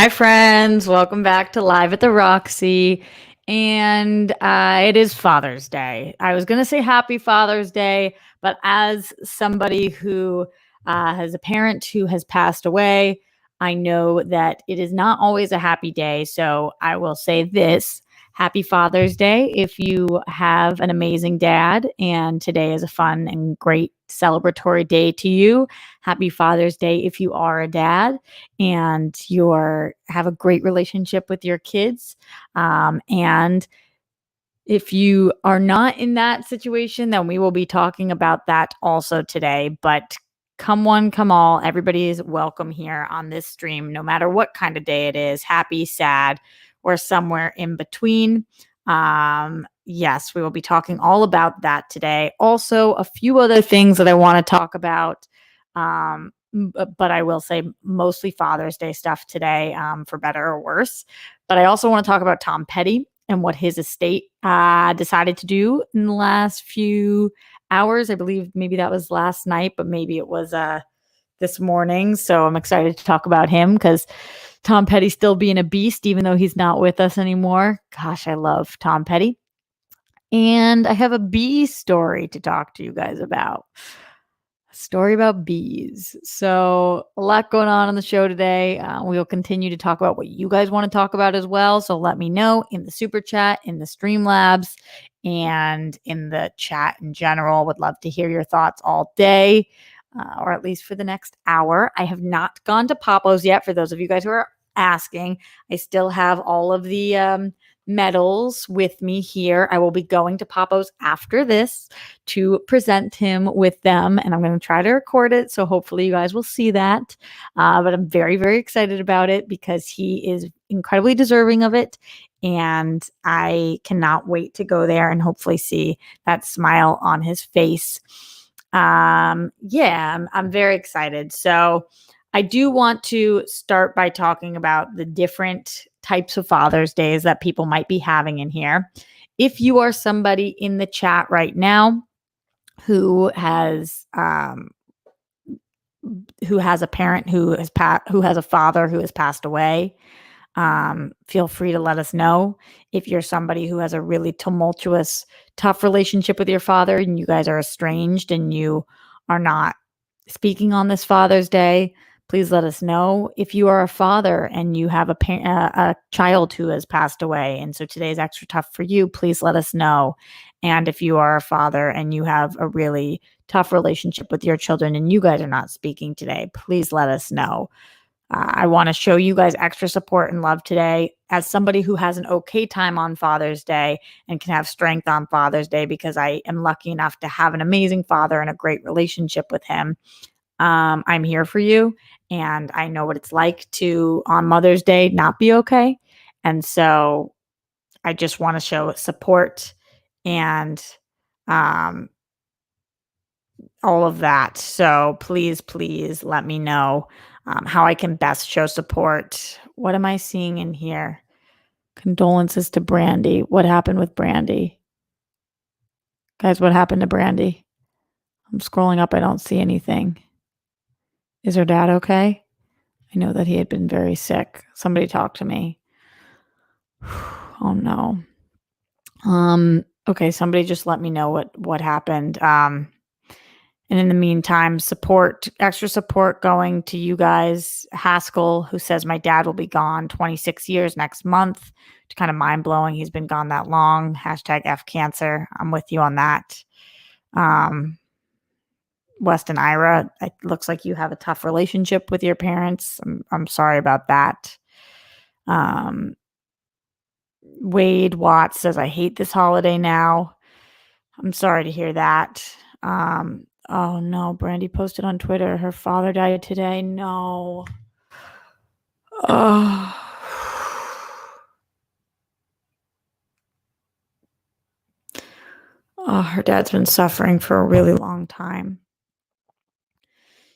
Hi, friends. Welcome back to Live at the Roxy. And it is Father's Day. I was going to say Happy Father's Day, but as somebody who has a parent who has passed away, I know that it is not always a happy day. So I will say this. Happy Father's Day if you have an amazing dad, and today is a fun and great celebratory day to you. Happy Father's Day if you are a dad and you're have a great relationship with your kids. And if you are not in that situation, then we will be talking about that also today. But come one, come all, everybody is welcome here on this stream, no matter what kind of day it is, happy, sad, or somewhere in between. Yes, we will be talking all about that today. Also, a few other things that I want to talk about. But I will say mostly Father's Day stuff today, for better or worse. But I also want to talk about Tom Petty and what his estate decided to do in the last few hours. I believe maybe that was last night, but maybe it was this morning. So I'm excited to talk about him because Tom Petty still being a beast, even though he's not with us anymore. Gosh, I love Tom Petty. And I have a bee story to talk to you guys about. Story about bees. So a lot going on the show today. We'll continue to talk about what you guys want to talk about as well. So let me know in the super chat, in the Streamlabs, and in the chat in general. Would love to hear your thoughts all day, or at least for the next hour. I have not gone to Papo's yet. For those of you guys who are asking, I still have all of the medals with me here. I will be going to Papo's after this to present him with them, and I'm going to try to record it, so hopefully you guys will see that. But I'm very, very excited about it because he is incredibly deserving of it, and I cannot wait to go there and hopefully see that smile on his face. I'm very excited. So I do want to start by talking about the different types of Father's Days that people might be having in here. If you are somebody in the chat right now who has a parent who has a father who has passed away, feel free to let us know. If you're somebody who has a really tumultuous, tough relationship with your father and you guys are estranged and you are not speaking on this Father's Day, please let us know. If you are a father and you have a child who has passed away, and so today is extra tough for you, please let us know. And if you are a father and you have a really tough relationship with your children and you guys are not speaking today, please let us know. I want to show you guys extra support and love today as somebody who has an okay time on Father's Day and can have strength on Father's Day because I am lucky enough to have an amazing father and a great relationship with him. I'm here for you, and I know what it's like to, on Mother's Day, not be okay. And so I just want to show support and all of that. So please, please let me know how I can best show support. What am I seeing in here? Condolences to Brandi. What happened with Brandi? Guys, what happened to Brandi? I'm scrolling up. I don't see anything. Is her dad okay? I know that he had been very sick. Somebody talk to me. Oh no. Okay, somebody just let me know what happened. And in the meantime, extra support going to you guys. Haskell, who says my dad will be gone 26 years next month. It's kind of mind blowing. He's been gone that long. #FCancer. I'm with you on that. Weston Ira, it looks like you have a tough relationship with your parents. I'm sorry about that. Wade Watts says, I hate this holiday now. I'm sorry to hear that. Oh no, Brandi posted on Twitter, her father died today. No. Oh. Oh, her dad's been suffering for a really long time.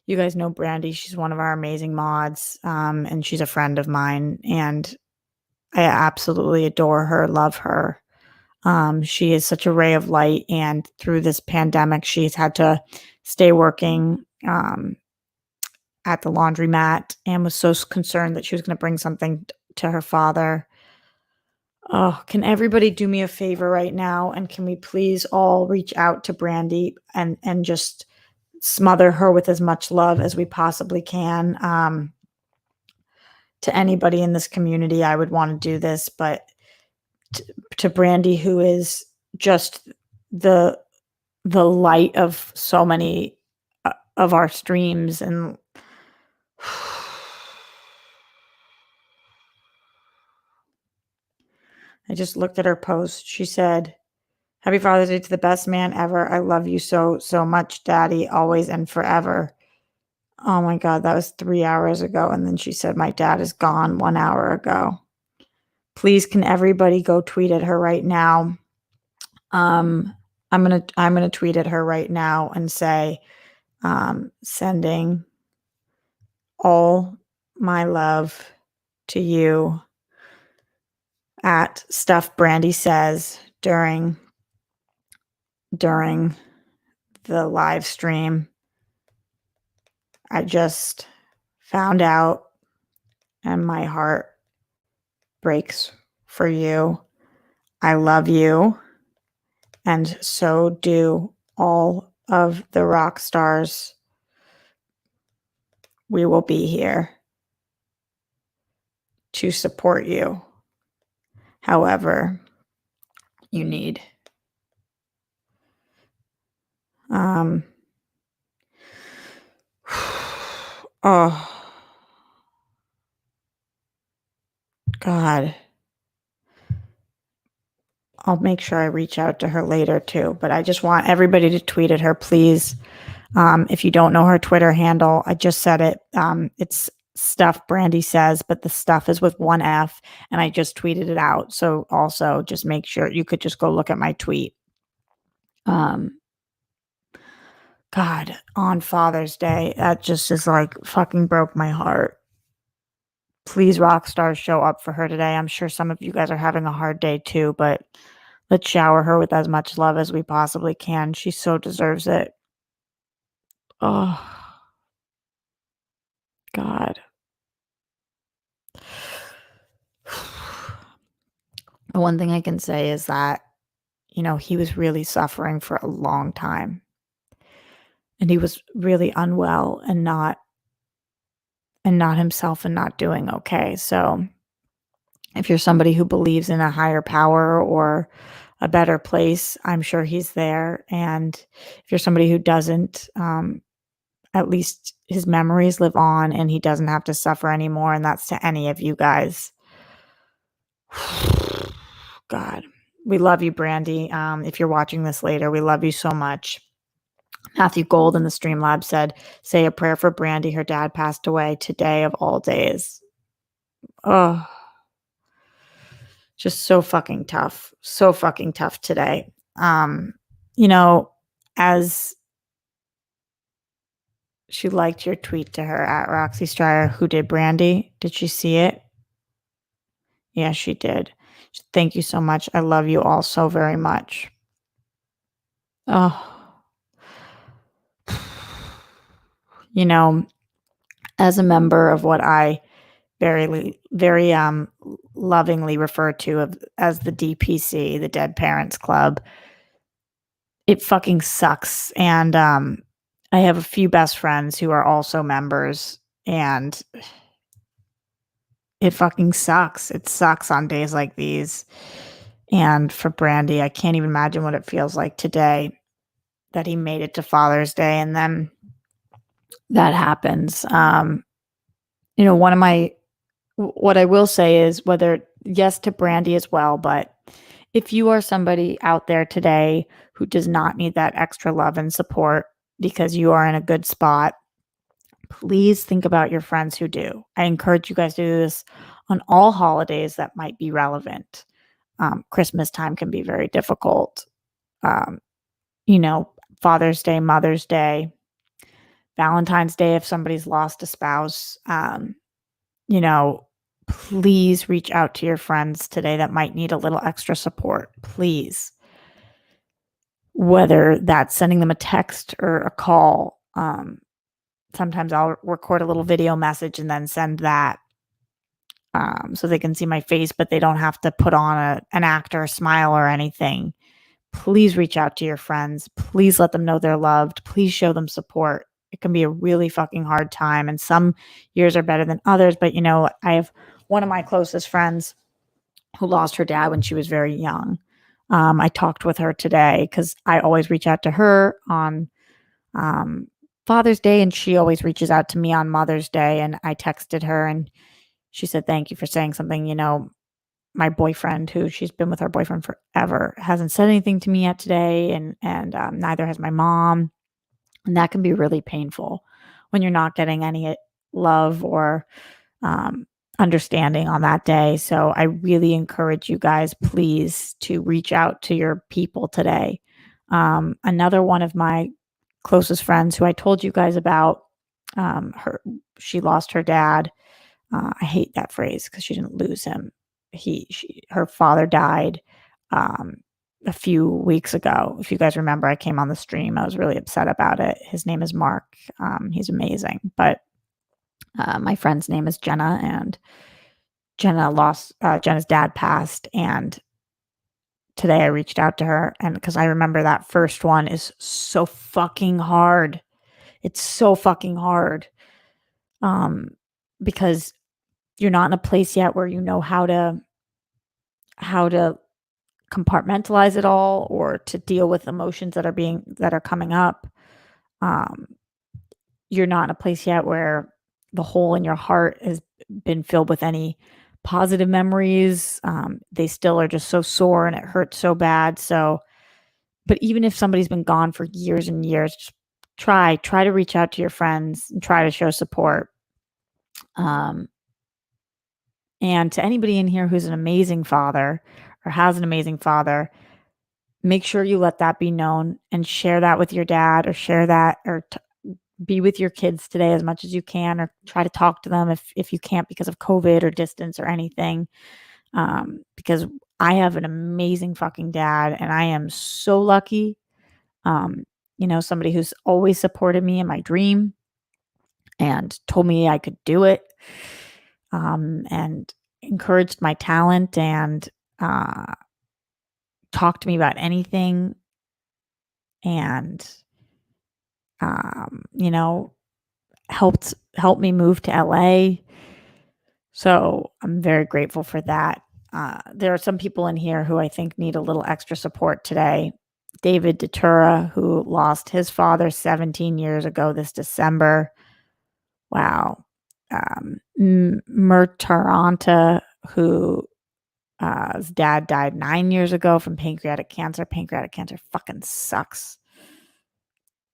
You guys know Brandi. She's one of our amazing mods, and she's a friend of mine, and I absolutely adore her, love her. She is such a ray of light, and through this pandemic, she's had to stay working at the laundromat and was so concerned that she was going to bring something to her father. Oh, can everybody do me a favor right now? And can we please all reach out to Brandi and just smother her with as much love as we possibly can? To anybody in this community, I would want to do this, but to Brandi, who is just the light of so many of our streams, and I just looked at her post. She said, "Happy Father's Day to the best man ever. I love you so, so much, Daddy, always and forever." Oh my God, that was 3 hours ago. And then she said, "My dad is gone 1 hour ago." Please, can everybody go tweet at her right now? I'm gonna tweet at her right now and say, sending all my love to you at stuff Brandi says during the live stream. I just found out and my heart breaks for you. I love you, and so do all of the rock stars. We will be here to support you however you need. Oh, God. I'll make sure I reach out to her later too, but I just want everybody to tweet at her, please. If you don't know her Twitter handle, I just said it. It's stuff Brandi says, but the stuff is with one F, and I just tweeted it out. So also just make sure you could just go look at my tweet. God, on Father's Day, that just is like fucking broke my heart. Please, rock stars, show up for her today. I'm sure some of you guys are having a hard day too, but let's shower her with as much love as we possibly can. She so deserves it. Oh, God. The one thing I can say is that, he was really suffering for a long time. And he was really unwell and not himself and not doing okay. So if you're somebody who believes in a higher power or a better place, I'm sure he's there. And if you're somebody who doesn't, at least his memories live on and he doesn't have to suffer anymore. And that's to any of you guys. God, we love you, Brandi. If you're watching this later, we love you so much. Matthew Gold in the Streamlab said, "Say a prayer for Brandi. Her dad passed away today of all days." Oh, just so fucking tough. So fucking tough today. As she liked your tweet to her at Roxy Stryer, who did Brandi. Did she see it? Yeah, she did. Thank you so much. I love you all so very much. Oh, as a member of what I very lovingly refer to as the DPC, the Dead Parents Club, it fucking sucks. And I have a few best friends who are also members, and it fucking sucks. It sucks on days like these. And for Brandi, I can't even imagine what it feels like today that he made it to Father's Day and then that happens. What I will say is yes to Brandi as well, but if you are somebody out there today who does not need that extra love and support because you are in a good spot, please think about your friends who do. I encourage you guys to do this on all holidays that might be relevant. Christmas time can be very difficult. Father's Day, Mother's Day, Valentine's Day if somebody's lost a spouse. Please reach out to your friends today that might need a little extra support. Please. Whether that's sending them a text or a call, sometimes I'll record a little video message and then send that, so they can see my face, but they don't have to put on an act or a smile or anything. Please reach out to your friends. Please let them know they're loved. Please show them support. It can be a really fucking hard time, and some years are better than others. But I have one of my closest friends who lost her dad when she was very young. I talked with her today because I always reach out to her on Father's Day, and she always reaches out to me on Mother's Day. And I texted her, and she said, "Thank you for saying something." My boyfriend, who she's been with her boyfriend forever, hasn't said anything to me yet today, and neither has my mom, and that can be really painful when you're not getting any love or um, understanding on that day. So I really encourage you guys, please, to reach out to your people today. Another one of my closest friends, who I told you guys about, she lost her dad. I hate that phrase because she didn't lose him. Her father died um, a few weeks ago. If you guys remember, I came on the stream. I was really upset about it. His name is Mark. He's amazing. But my friend's name is Jenna, and Jenna's dad passed. And today I reached out to her, and because I remember that first one is so fucking hard. It's so fucking hard. Because you're not in a place yet where you know how to compartmentalize it all, or to deal with emotions that are coming up. Um, you're not in a place yet where the hole in your heart has been filled with any positive memories. They still are just so sore, and it hurts so bad. So, but even if somebody's been gone for years and years, just try to reach out to your friends and try to show support. And to anybody in here who's an amazing father or has an amazing father, make sure you let that be known and share that with your dad, or share that, or be with your kids today as much as you can, or try to talk to them if you can't because of COVID or distance or anything. Because I have an amazing fucking dad, and I am so lucky. Somebody who's always supported me in my dream and told me I could do it, and encouraged my talent, and talked to me about anything, and helped me move to LA. So I'm very grateful for that. There are some people in here who I think need a little extra support today. David Datura, who lost his father 17 years ago this December. Wow. Murtaranta, who his dad died 9 years ago from pancreatic cancer. Pancreatic cancer fucking sucks.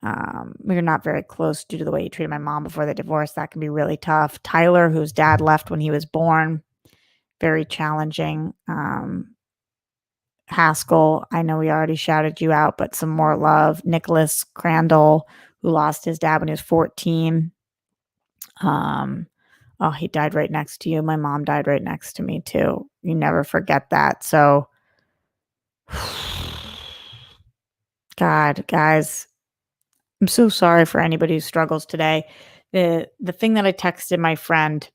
We were not very close due to the way he treated my mom before they divorced. That can be really tough. Tyler, whose dad left when he was born, very challenging. Haskell, I know we already shouted you out, but some more love. Nicholas Crandall, who lost his dad when he was 14. He died right next to you. My mom died right next to me too. You never forget that. So, God, guys, I'm so sorry for anybody who struggles today. The thing that I texted my friend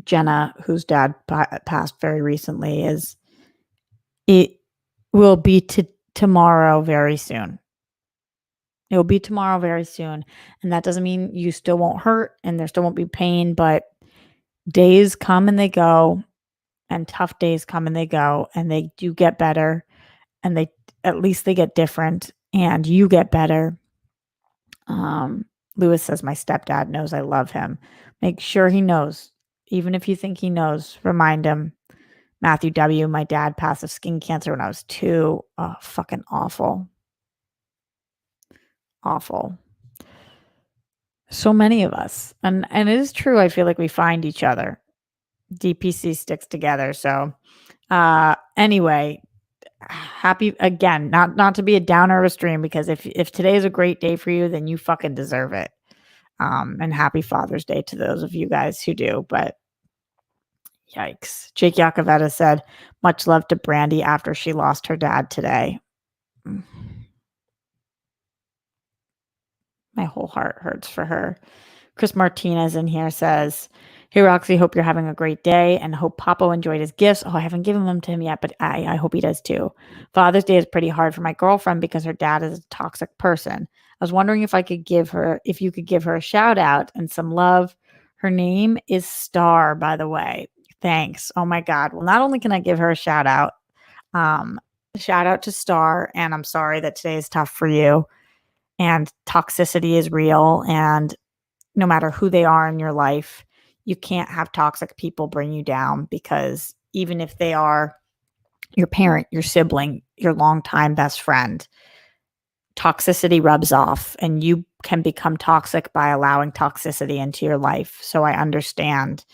Jenna, whose dad passed very recently, is it will be tomorrow very soon. It will be tomorrow very soon. And that doesn't mean you still won't hurt and there still won't be pain, but days come and they go, and tough days come and they go, and they do get better, and at least they get different, and you get better. Lewis says, my stepdad knows I love him. Make sure he knows. Even if you think he knows, remind him. Matthew W., my dad passed of skin cancer when I was 2. Oh, fucking awful. Awful. So many of us. And it is true, I feel like we find each other. DPC sticks together. So anyway, happy again, not to be a downer of a stream, because if today is a great day for you, then you fucking deserve it. And happy Father's Day to those of you guys who do. But yikes. Jake Yakavetta said, much love to Brandi after she lost her dad today. my whole heart hurts for her. Chris Martinez in here says, "Hey Roxy, hope you're having a great day and hope Papo enjoyed his gifts." Oh, I haven't given them to him yet, but I hope he does too. Father's Day is pretty hard for my girlfriend because her dad is a toxic person. I was wondering if you could give her a shout out and some love. Her name is Star, by the way. Thanks. Oh my God. Well, not only can I give her um, a shout out to Star, and I'm sorry that today is tough for you. And toxicity is real. And no matter who they are in your life, you can't have toxic people bring you down, because even if they are your parent, your sibling, your longtime best friend, toxicity rubs off and you can become toxic by allowing toxicity into your life. So I understand.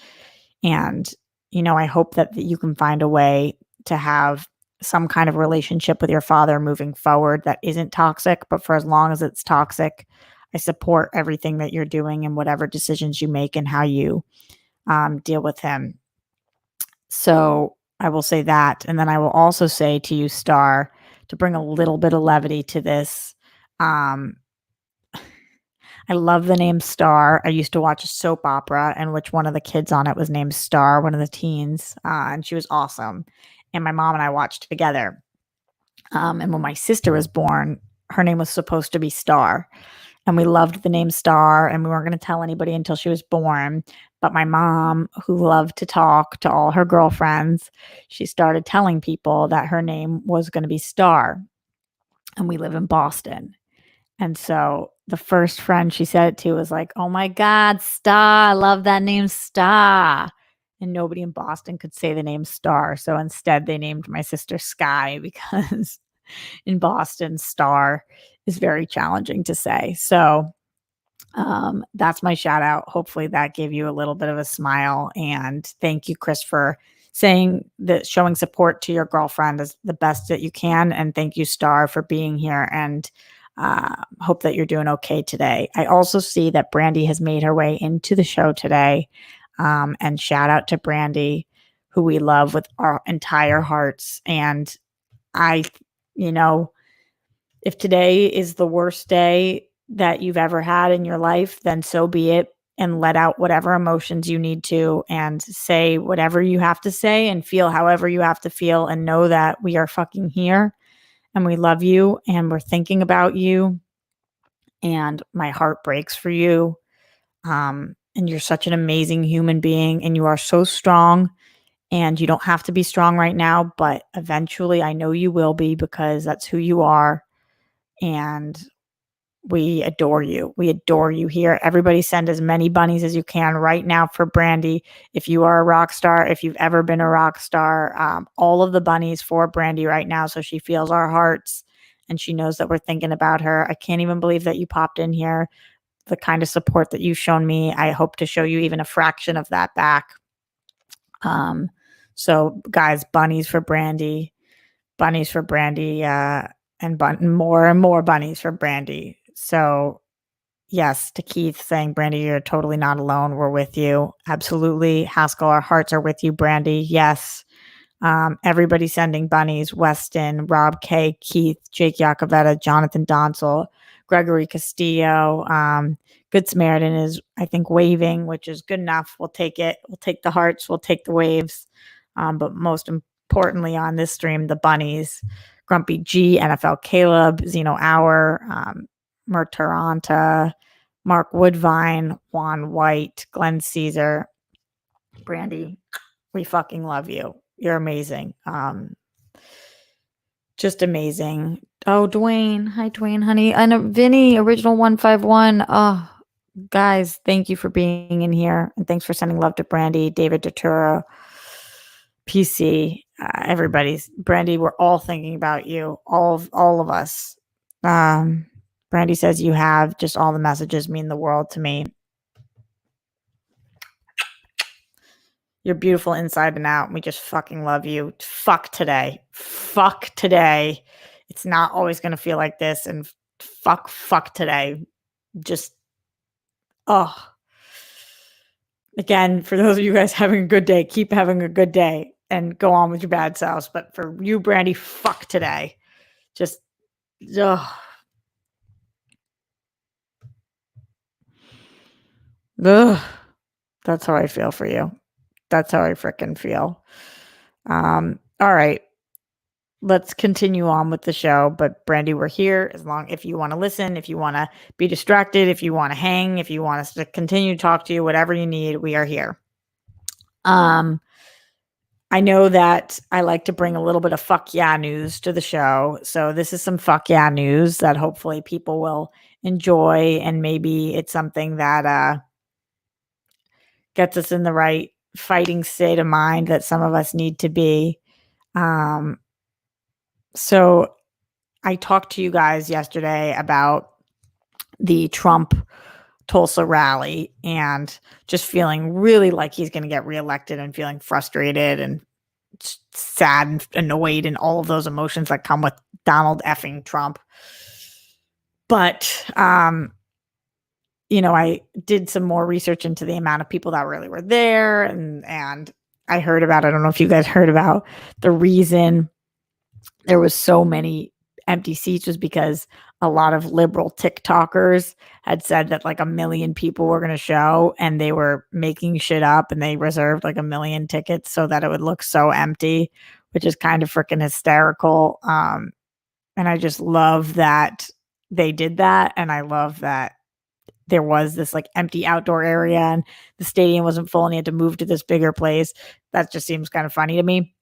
And, I hope that you can find a way to have some kind of relationship with your father moving forward that isn't toxic. But for as long as it's toxic, I support everything that you're doing and whatever decisions you make and how you deal with him. So I will say that. And then I will also say to you, Star, to bring a little bit of levity to this. Um, I love the name Star. I used to watch a soap opera in which one of the kids on it was named Star, one of the teens, and she was awesome. And my mom and I watched together. And when my sister was born, her name was supposed to be Star. And we loved the name Star, and we weren't going to tell anybody until she was born. But my mom, who loved to talk to all her girlfriends, she started telling people that her name was going to be Star. And we live in Boston. And so the first friend she said it to was like, "Oh my God, Star. I love that name, Star." And nobody in Boston could say the name Star. So instead, they named my sister Sky, because in Boston, Star is very challenging to say. So that's my shout out. Hopefully that gave you a little bit of a smile. And thank you, Chris, for saying that, showing support to your girlfriend is the best that you can. And thank you, Star, for being here, and hope that you're doing okay today. I also see that Brandi has made her way into the show today. And shout out to Brandi, who we love with our entire hearts. And I, you know, if today is the worst day that you've ever had in your life, then so be it. And let out whatever emotions you need to, and say whatever you have to say, and feel however you have to feel, and know that we are fucking here and we love you and we're thinking about you. And my heart breaks for you. And you're such an amazing human being, and you are so strong. And you don't have to be strong right now, but eventually I know you will be, because that's who you are. And we adore you. We adore you here. Everybody send as many bunnies as you can right now for Brandi. If you are a rock star, if you've ever been a rock star, all of the bunnies for Brandi right now, so she feels our hearts and she knows that we're thinking about her. I can't even believe that you popped in here. The kind of support that you've shown me, I hope to show you even a fraction of that back. So guys, bunnies for Brandi, and more bunnies for Brandi. So yes, to Keith saying, "Brandi, you're totally not alone. We're with you." Absolutely. Haskell, our hearts are with you, Brandi. Yes. Everybody sending bunnies: Weston, Rob K, Keith, Jake Yacovetta, Jonathan Donsel, Gregory Castillo. Good Samaritan is, I think, waving, which is good enough. We'll take it. We'll take the hearts. We'll take the waves. But most importantly on this stream, the bunnies: Grumpy G, NFL Caleb, Zeno Hour, Murtaranta, Mark Woodvine, Juan White, Glenn Caesar. Brandi, we fucking love you. You're amazing. Just amazing. Oh, Dwayne. Hi, Dwayne, honey. And Vinny, original 151. Oh, guys, thank you for being in here. And thanks for sending love to Brandi, David Detura, PC, everybody's. Brandi, we're all thinking about you. All of us. Brandi says, "You have just all the messages mean the world to me." You're beautiful inside and out. And we just fucking love you. Fuck today. Fuck today. It's not always going to feel like this. And fuck today. Just, oh. Again, for those of you guys having a good day, keep having a good day and go on with your bad selves. But for you, Brandi, fuck today. Just, ugh. Ugh, that's how I feel for you. That's how I frickin' feel. All right. Let's continue on with the show. But Brandi, we're here if you want to listen, if you want to be distracted, if you want to hang, if you want us to continue to talk to you, whatever you need, we are here. I know that I like to bring a little bit of fuck yeah news to the show. So this is some fuck yeah news that hopefully people will enjoy, and maybe it's something that gets us in the right fighting state of mind that some of us need to be. So I talked to you guys yesterday about the Trump Tulsa rally and just feeling really like he's going to get reelected and feeling frustrated and sad and annoyed and all of those emotions that come with Donald effing Trump. But, I did some more research into the amount of people that really were there. And I heard about, I don't know if you guys heard about the reason there was so many empty seats was because a lot of liberal TikTokers had said that like 1 million people were going to show, and they were making shit up, and they reserved like 1 million tickets so that it would look so empty, which is kind of freaking hysterical. And I just love that they did that. And I love that there was this like empty outdoor area and the stadium wasn't full and he had to move to this bigger place. That just seems kind of funny to me.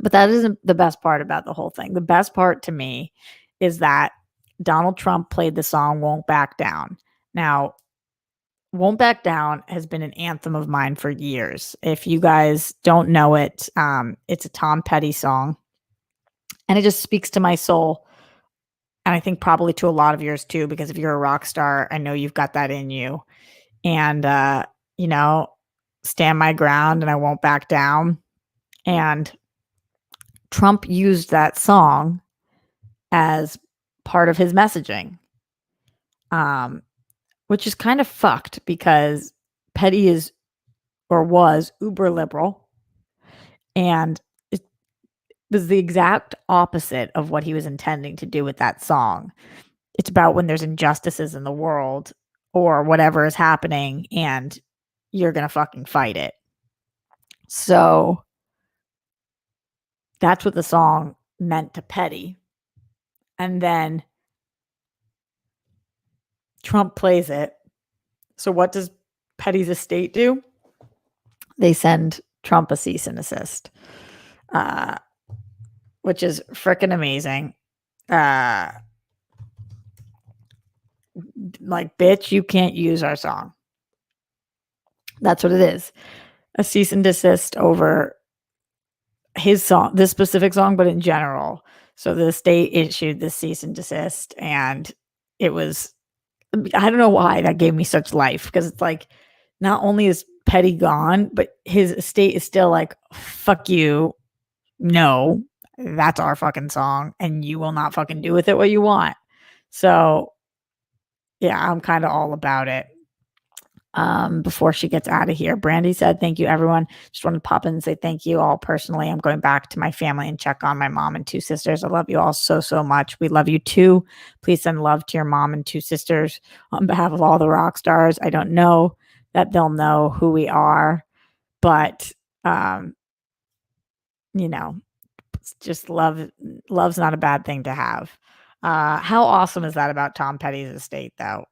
But that isn't the best part about the whole thing. The best part to me is that Donald Trump played the song Won't Back Down. Now, Won't Back Down has been an anthem of mine for years. If you guys don't know it, it's a Tom Petty song. And it just speaks to my soul. And I think probably to a lot of yours too, because if you're a rock star, I know you've got that in you. And, stand my ground and I won't back down. And Trump used that song as part of his messaging, which is kind of fucked because Petty is or was uber liberal, and it was the exact opposite of what he was intending to do with that song. It's about when there's injustices in the world or whatever is happening, and you're going to fucking fight it. So that's what the song meant to Petty. And then Trump plays it. So what does Petty's estate do? They send Trump a cease and desist, which is freaking amazing. Like, bitch, you can't use our song. That's what it is. A cease and desist over his song, this specific song, but in general. So the state issued the cease and desist, and it was, I don't know why that gave me such life, because it's like, not only is Petty gone, but his estate is still like, fuck you. No, that's our fucking song, and you will not fucking do with it what you want. So yeah, I'm kind of all about it. Before she gets out of here, Brandi said, thank you, everyone. Just wanted to pop in and say thank you all personally. I'm going back to my family and check on my mom and 2 sisters. I love you all so, so much. We love you too. Please send love to your mom and 2 sisters on behalf of all the rock stars. I don't know that they'll know who we are, but, just love's not a bad thing to have. How awesome is that about Tom Petty's estate, though?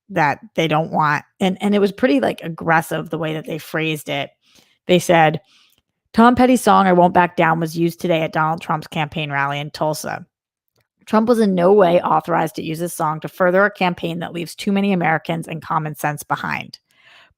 That they don't want, and it was pretty like aggressive the way that they phrased it. They said, Tom Petty's song I Won't Back Down was used today at Donald Trump's campaign rally in Tulsa. Trump was in no way authorized to use this song to further a campaign that leaves too many Americans and common sense behind.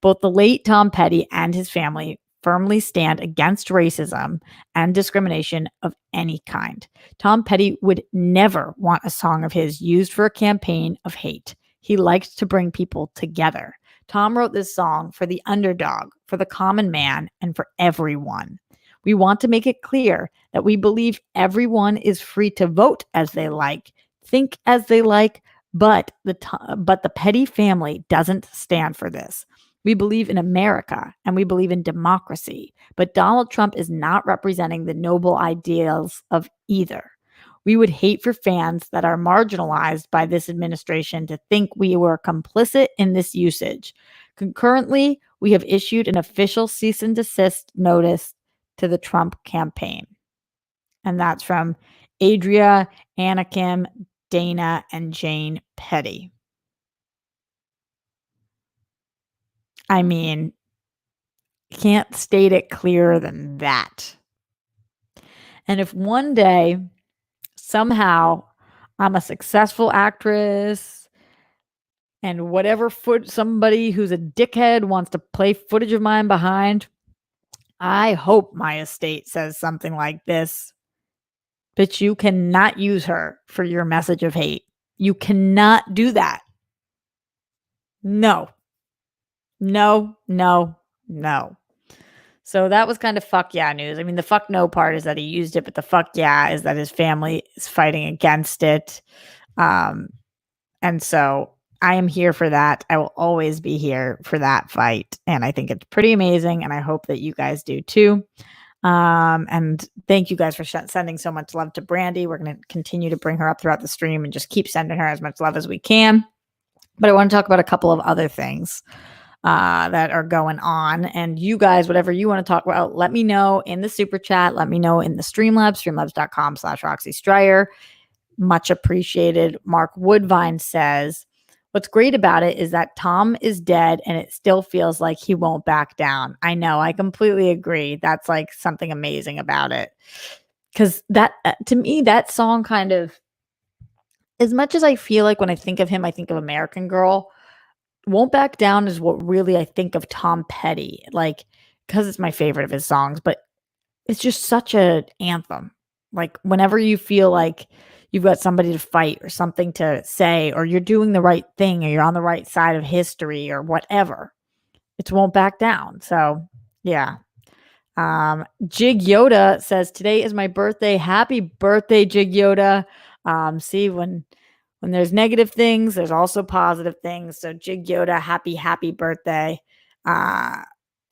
Both the late Tom Petty and his family firmly stand against racism and discrimination of any kind. Tom Petty would never want a song of his used for a campaign of hate. He liked to bring people together. Tom wrote this song for the underdog, for the common man, and for everyone. We want to make it clear that we believe everyone is free to vote as they like, think as they like, but the Petty family doesn't stand for this. We believe in America and we believe in democracy, but Donald Trump is not representing the noble ideals of either. We would hate for fans that are marginalized by this administration to think we were complicit in this usage. Concurrently, we have issued an official cease and desist notice to the Trump campaign. And that's from Adria, Anakim, Dana, and Jane Petty. I mean, can't state it clearer than that. And if one day, somehow, I'm a successful actress and whatever somebody who's a dickhead wants to play footage of mine behind, I hope my estate says something like this. But you cannot use her for your message of hate. You cannot do that. No. No, no, no. So that was kind of fuck yeah news. I mean, the fuck no part is that he used it, but the fuck yeah is that his family is fighting against it. And so I am here for that. I will always be here for that fight. And I think it's pretty amazing. And I hope that you guys do too. And thank you guys for sending so much love to Brandi. We're going to continue to bring her up throughout the stream and just keep sending her as much love as we can. But I want to talk about a couple of other things that are going on. And you guys, whatever you want to talk about, let me know in the super chat. Let me know in the Streamlabs, streamlabs.com/Roxy Stryer. Much appreciated. Mark Woodvine says, what's great about it is that Tom is dead and it still feels like he won't back down. I know. I completely agree. That's like something amazing about it. Because that, to me, that song kind of, as much as I feel like when I think of him, I think of American Girl. Won't Back Down is what really I think of Tom Petty, like, because it's my favorite of his songs, but it's just such an anthem. Like, whenever you feel like you've got somebody to fight or something to say, or you're doing the right thing, or you're on the right side of history or whatever, it's Won't Back Down. So, yeah. Jig Yoda says, today is my birthday. Happy birthday, Jig Yoda. See, when there's negative things, there's also positive things. So Jig Yoda, happy birthday.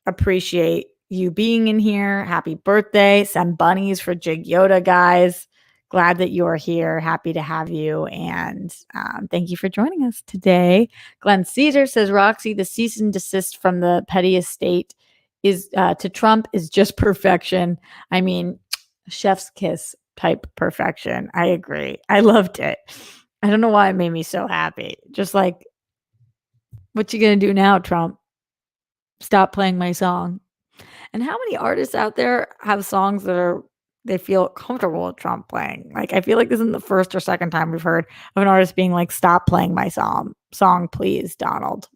Appreciate you being in here. Happy birthday. Send bunnies for Jig Yoda, guys. Glad that you are here. Happy to have you. And thank you for joining us today. Glenn Caesar says, Roxy, the cease and desist from the Petty estate is to Trump is just perfection. I mean, chef's kiss type perfection. I agree. I loved it. I don't know why it made me so happy. Just like, what you gonna do now, Trump? Stop playing my song. And how many artists out there have songs that they feel comfortable with Trump playing? Like, I feel like this isn't the first or second time we've heard of an artist being like, stop playing my song, please, Donald.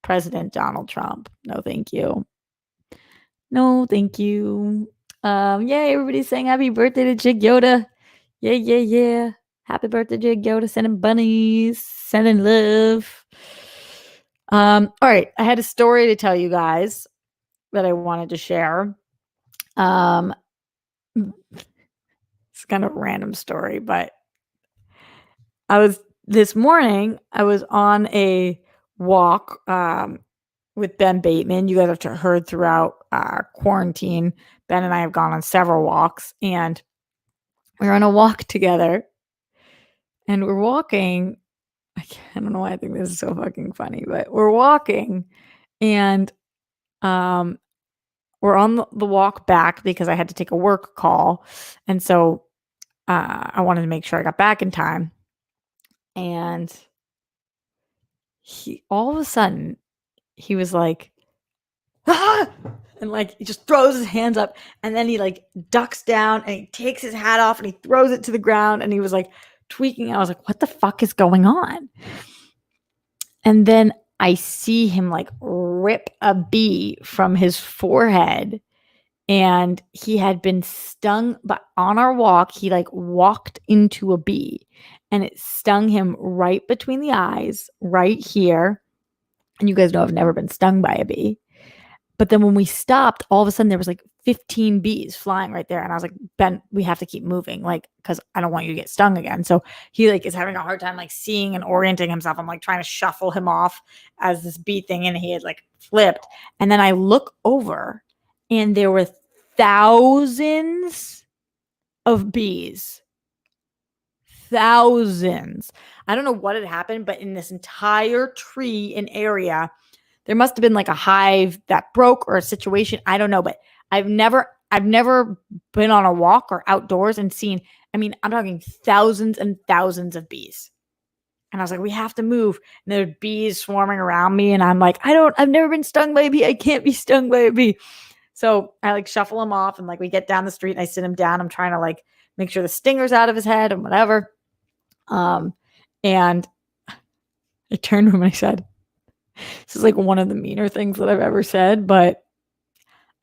President Donald Trump. No, thank you. No, thank you. Yay, everybody's saying happy birthday to Jig Yoda. Yeah. Happy birthday, Jig Yoda. Sending bunnies, sending love. All right. I had a story to tell you guys that I wanted to share. It's kind of a random story, but this morning, I was on a walk with Ben Bateman. You guys have heard throughout quarantine, Ben and I have gone on several walks, and we're on a walk together. And we're walking. I don't know why I think this is so fucking funny, but we're walking, and we're on the walk back because I had to take a work call, and so I wanted to make sure I got back in time. And he all of a sudden he was like, ah! And like he just throws his hands up, and then he like ducks down and he takes his hat off and he throws it to the ground, and he was like tweaking. I was like, what the fuck is going on? And then I see him like rip a bee from his forehead, and he had been stung. But on our walk, he like walked into a bee and it stung him right between the eyes, right here. And you guys know I've never been stung by a bee. But then when we stopped, all of a sudden there was like 15 bees flying right there. And I was like, Ben, we have to keep moving, like, because I don't want you to get stung again. So he like is having a hard time like seeing and orienting himself. I'm like trying to shuffle him off as this bee thing, and he had like flipped. And then I look over and there were thousands of bees. Thousands. I don't know what had happened, but in this entire tree and area, there must have been like a hive that broke or a situation. I don't know, but I've never been on a walk or outdoors and seen, I mean, I'm talking thousands and thousands of bees. And I was like, we have to move. And there are bees swarming around me. And I'm like, I've never been stung by a bee. I can't be stung by a bee. So I like shuffle him off and like we get down the street and I sit him down. I'm trying to like make sure the stinger's out of his head and whatever. And I turned to him and I said, this is like one of the meaner things that I've ever said, but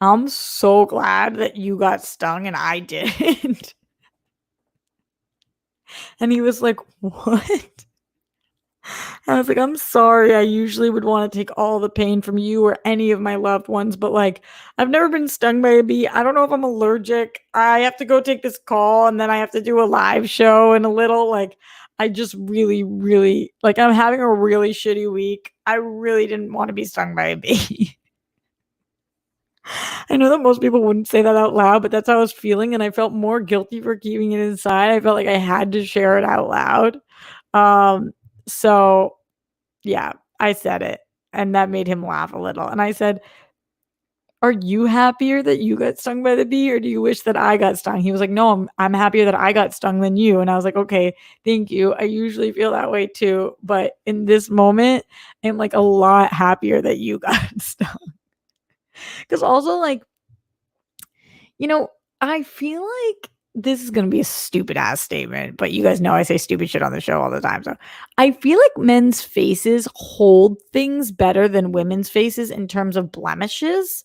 I'm so glad that you got stung and I didn't. And he was like, what? I was like, I'm sorry. I usually would want to take all the pain from you or any of my loved ones, but like, I've never been stung by a bee. I don't know if I'm allergic. I have to go take this call and then I have to do a live show in a little. Like, I just really, really, like, I'm having a really shitty week. I really didn't want to be stung by a bee. I know that most people wouldn't say that out loud, but that's how I was feeling. And I felt more guilty for keeping it inside. I felt like I had to share it out loud. So yeah, I said it and that made him laugh a little. And I said, are you happier that you got stung by the bee or do you wish that I got stung? He was like, no, I'm happier that I got stung than you. And I was like, okay, thank you. I usually feel that way too. But in this moment, I'm like a lot happier that you got stung. Because also like, you know, I feel like this is going to be a stupid ass statement, but you guys know I say stupid shit on the show all the time. So I feel like men's faces hold things better than women's faces in terms of blemishes.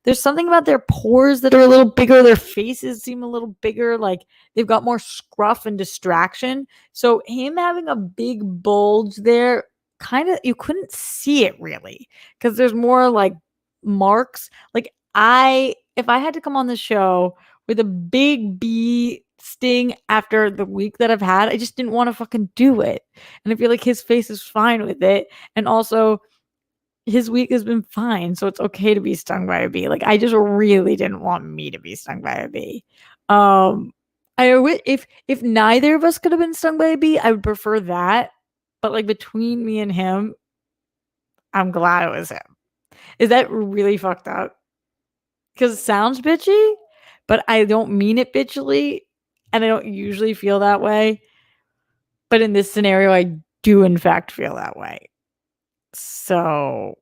There's something about their pores that are a little bigger. Their faces seem a little bigger. Like they've got more scruff and distraction. So him having a big bulge there, kind of, you couldn't see it really because there's more like marks. Like if I had to come on the show with a big bee sting after the week that I've had, I just didn't want to fucking do it. And I feel like his face is fine with it. And also his week has been fine. So it's okay to be stung by a bee. Like I just really didn't want me to be stung by a bee. If neither of us could have been stung by a bee, I would prefer that. But like between me and him, I'm glad it was him. Is that really fucked up? Because it sounds bitchy, but I don't mean it bitchily, and I don't usually feel that way. But in this scenario, I do in fact feel that way. So,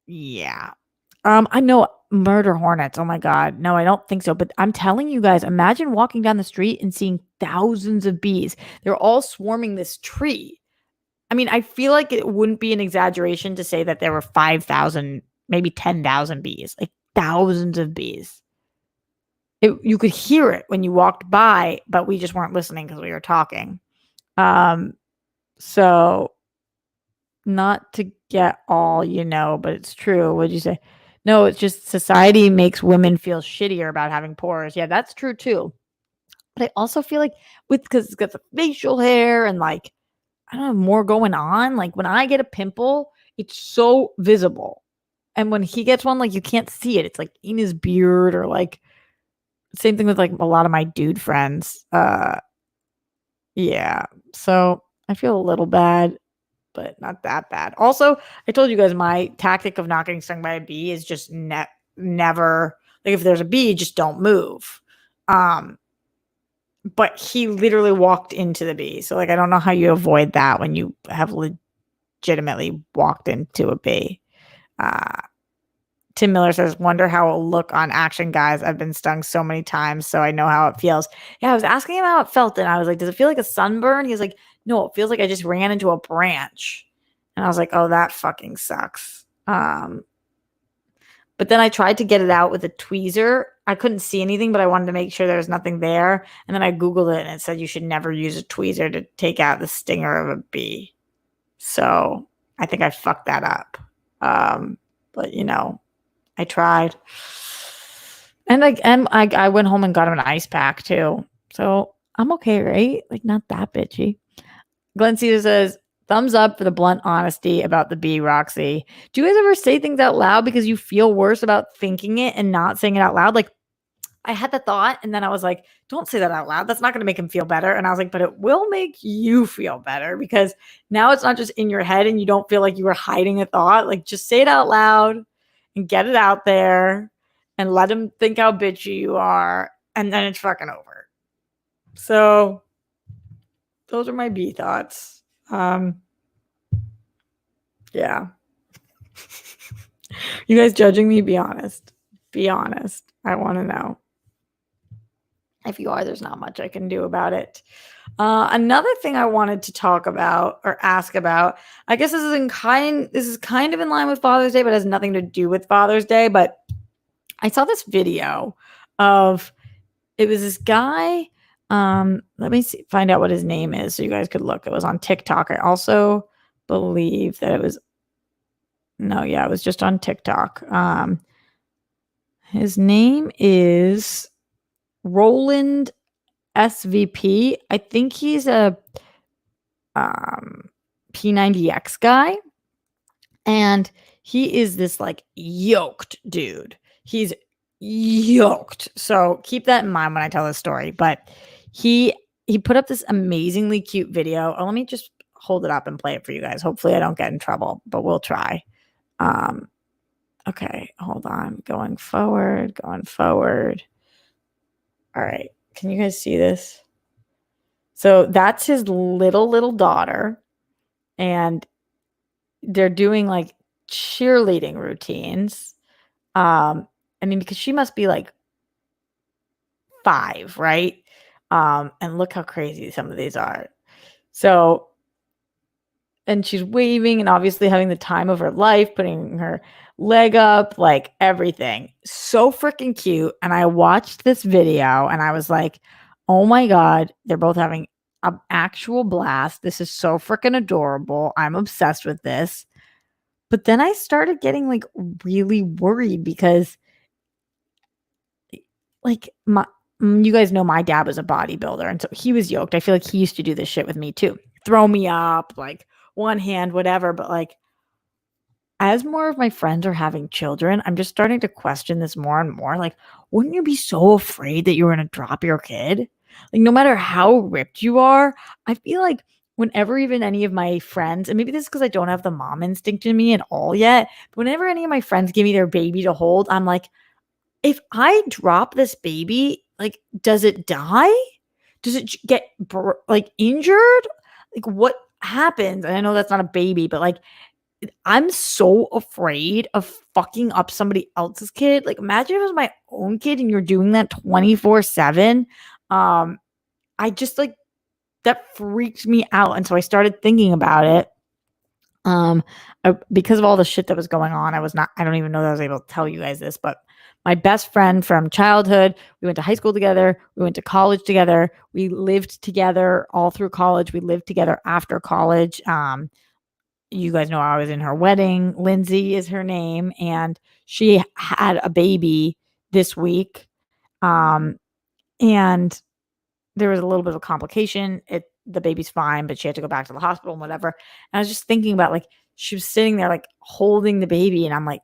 yeah. I know murder hornets. Oh my God. No, I don't think so. But I'm telling you guys, imagine walking down the street and seeing thousands of bees. They're all swarming this tree. I mean, I feel like it wouldn't be an exaggeration to say that there were 5,000, maybe 10,000 bees, like thousands of bees. You could hear it when you walked by, but we just weren't listening because we were talking. So not to get all, but it's true. What'd you say? No, it's just society makes women feel shittier about having pores. Yeah, that's true too. But I also feel like because it's got the facial hair and like, I don't know, more going on. Like when I get a pimple, it's so visible. And when he gets one, like you can't see it. It's like in his beard or like same thing with like a lot of my dude friends. Yeah. So I feel a little bad, but not that bad. Also, I told you guys my tactic of not getting stung by a bee is just never like if there's a bee, just don't move. But he literally walked into the bee. So like I don't know how you avoid that when you have legitimately walked into a bee. Tim Miller says, wonder how it'll look on action, guys. I've been stung so many times, so I know how it feels. Yeah, I was asking him how it felt, and I was like, does it feel like a sunburn? He was like, no, it feels like I just ran into a branch. And I was like, oh, that fucking sucks. But then I tried to get it out with a tweezer. I couldn't see anything, but I wanted to make sure there was nothing there. And then I Googled it, and it said you should never use a tweezer to take out the stinger of a bee. So I think I fucked that up. But, I tried. And I went home and got him an ice pack too. So I'm okay, right? Like not that bitchy. Glenn Cedar says, thumbs up for the blunt honesty about the bee, Roxy. Do you guys ever say things out loud because you feel worse about thinking it and not saying it out loud? Like I had the thought, and then I was like, don't say that out loud. That's not going to make him feel better. And I was like, but it will make you feel better, because now it's not just in your head and you don't feel like you were hiding a thought. Like, just say it out loud and get it out there and let him think how bitchy you are. And then it's fucking over. So those are my B thoughts. Yeah. You guys judging me? Be honest. Be honest. I want to know. If you are, there's not much I can do about it. Another thing I wanted to talk about or ask about, I guess this is kind of in line with Father's Day, but has nothing to do with Father's Day. But I saw this video of, it was this guy. Let me find out what his name is so you guys could look. It was on TikTok. I also believe that it was just on TikTok. His name is Roland SVP. I think he's a P90X guy. And he is this like yoked dude. He's yoked. So keep that in mind when I tell this story. But he put up this amazingly cute video. Oh, let me just hold it up and play it for you guys. Hopefully I don't get in trouble, but we'll try. Okay, hold on. Going forward. All right. Can you guys see this? So that's his little daughter. And they're doing like cheerleading routines. I mean, because she must be like 5, right? And look how crazy some of these are. So, and she's waving and obviously having the time of her life, putting her leg up, like everything. So freaking cute. And I watched this video and I was like, oh my God, they're both having an actual blast. This is so freaking adorable. I'm obsessed with this. But then I started getting like really worried because like you guys know my dad was a bodybuilder, and so he was yoked. I feel like he used to do this shit with me too. Throw me up, like one hand, whatever. But like, as more of my friends are having children, I'm just starting to question this more and more. Like, wouldn't you be so afraid that you were going to drop your kid? Like, no matter how ripped you are, I feel like whenever even any of my friends, and maybe this is because I don't have the mom instinct in me at all yet, but whenever any of my friends give me their baby to hold, I'm like, if I drop this baby, like, does it die? Does it get like injured? Like, what happens? And I know that's not a baby, but like, I'm so afraid of fucking up somebody else's kid. Like, imagine if it was my own kid and you're doing that 24/7. I just like, that freaked me out. And so I started thinking about it. Because of all the shit that was going on, I don't even know that I was able to tell you guys this, but my best friend from childhood, we went to high school together, we went to college together, we lived together all through college, we lived together after college. You guys know I was in her wedding. Lindsay is her name, and she had a baby this week. And there was a little bit of a complication. The baby's fine, but she had to go back to the hospital and whatever. And I was just thinking about, like, she was sitting there like holding the baby, and I'm like,